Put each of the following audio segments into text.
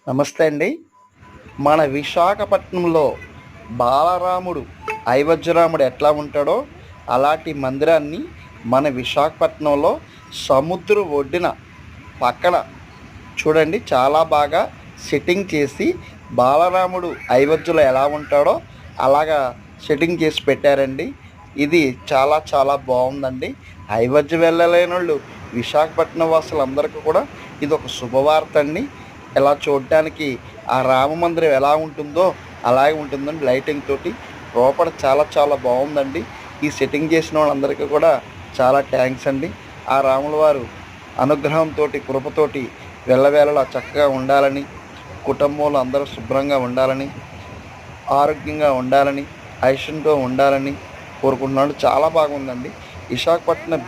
నమస్తే అండి. మన విశాఖపట్నంలో బాలరాముడు, అయోధ్యరాముడు ఎట్లా ఉంటాడో అలాంటి మందిరాన్ని మన విశాఖపట్నంలో సముద్రం ఒడ్డున పక్కన చూడండి చాలా బాగా సెట్టింగ్ చేసి బాలరాముడు అయోధ్యలో ఎలా ఉంటాడో అలాగా సెట్టింగ్ చేసి పెట్టారండి. ఇది చాలా చాలా బాగుందండి. అయోధ్య వెళ్ళలేని వాళ్ళు విశాఖపట్నం వాసులందరికీ కూడా ఇది ఒక శుభవార్త అండి. ఇలా చూడడానికి ఆ రామ మందిరం ఎలా ఉంటుందో అలాగే ఉంటుందండి. లైటింగ్ తోటి లోపల చాలా చాలా బాగుందండి. ఈ సెట్టింగ్ చేసిన వాళ్ళందరికీ కూడా చాలా థ్యాంక్స్ అండి. ఆ రాముల వారు అనుగ్రహంతో కృపతోటి వెళ్ళవేళలా చక్కగా ఉండాలని, కుటుంబంలో అందరూ శుభ్రంగా ఉండాలని, ఆరోగ్యంగా ఉండాలని, ఐశ్వర్యంతో ఉండాలని కోరుకుంటున్నాను. చాలా బాగుందండి. విశాఖపట్నం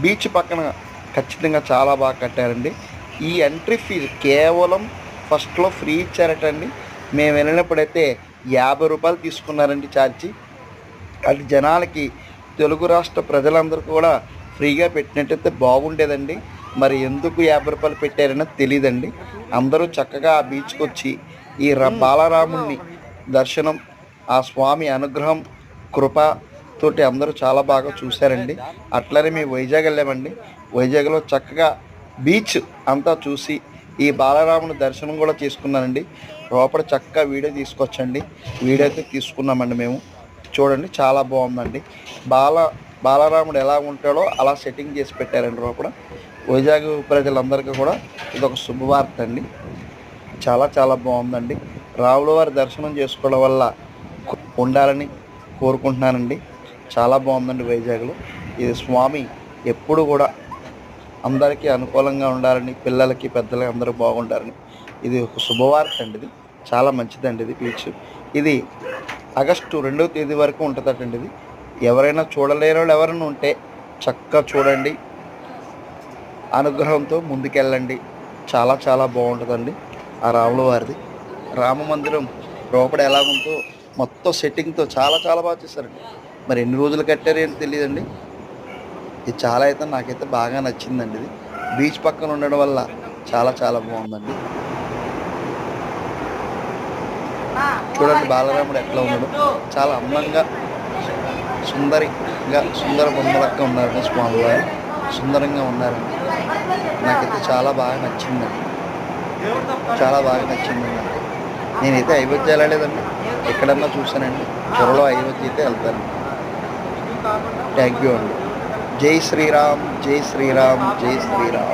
బీచ్ పక్కన ఖచ్చితంగా చాలా బాగా కట్టారండి. ఈ ఎంట్రీ ఫీజు కేవలం ఫస్ట్లో ఫ్రీ ఇచ్చారటండి. మేము వెళ్ళినప్పుడైతే 50 రూపాయలు తీసుకున్నారండి ఛార్జీ. అది జనాలకి తెలుగు రాష్ట్ర ప్రజలందరూ కూడా ఫ్రీగా పెట్టినట్టయితే బాగుండేదండి. మరి ఎందుకు 50 రూపాయలు పెట్టారని తెలియదండి. అందరూ చక్కగా ఆ బీచ్కి వచ్చి ఈ బాలరాముడిని దర్శనం, ఆ స్వామి అనుగ్రహం, కృప తోటి అందరూ చాలా బాగా చూశారండి. అట్లనే మేము వైజాగ్ వెళ్ళామండి. వైజాగ్లో చక్కగా బీచ్ అంతా చూసి ఈ బాలరాముని దర్శనం కూడా చేసుకున్నానండి. లోపల చక్కగా వీడియో తీసుకొచ్చండి. వీడియో అయితే తీసుకున్నామండి మేము. చూడండి చాలా బాగుందండి. బాలరాముడు ఎలా ఉంటాడో అలా సెట్టింగ్ చేసి పెట్టారండి లోపల. వైజాగ్ ప్రజలందరికీ కూడా ఇదొక శుభవార్త అండి. చాలా చాలా బాగుందండి. రాముల వారి దర్శనం చేసుకోవడం వల్ల ఉండాలని కోరుకుంటున్నానండి. చాలా బాగుందండి వైజాగ్లో. ఇది స్వామి ఎప్పుడు కూడా అందరికీ అనుకూలంగా ఉండాలని, పిల్లలకి పెద్దలకి అందరూ బాగుండాలని ఇది ఒక శుభవార్త అండి. ఇది చాలా మంచిదండి. ఇది బీచ్ ఇది ఆగస్టు 2వ తేదీ వరకు ఉంటుందటండి. ఇది ఎవరైనా చూడలేని వాళ్ళు ఎవరైనా ఉంటే చక్కగా చూడండి, అనుగ్రహంతో ముందుకెళ్ళండి. చాలా చాలా బాగుంటుందండి. ఆ రాముల వారిది రామ మందిరం లోపల ఎలా ఉందో మొత్తం సెట్టింగ్తో చాలా చాలా బాగా చేశారండి. మరి ఎన్ని రోజులు కట్టారు ఏంటి తెలియదండి. ఇది చాలా అయితే నాకైతే బాగా నచ్చిందండి. ఇది బీచ్ పక్కన ఉండడం వల్ల చాలా చాలా బాగుందండి. చూడండి బాలరాముడు ఎట్లా ఉన్నాడు, చాలా అందంగా సుందర బొమ్మలక్క ఉన్నారండి. స్వామివారు సుందరంగా ఉన్నారండి. నాకైతే చాలా బాగా నచ్చిందండి. చాలా బాగా నచ్చిందండి నాకు. నేనైతే అయోధ్య వెళ్ళలేదండి, ఎక్కడన్నా చూశానండి. త్వరలో అయోధ్య అయితే వెళ్తాను. థ్యాంక్ యూ అండి. జై శ్రీరామ్, జై శ్రీరామ్, జై శ్రీరామ్.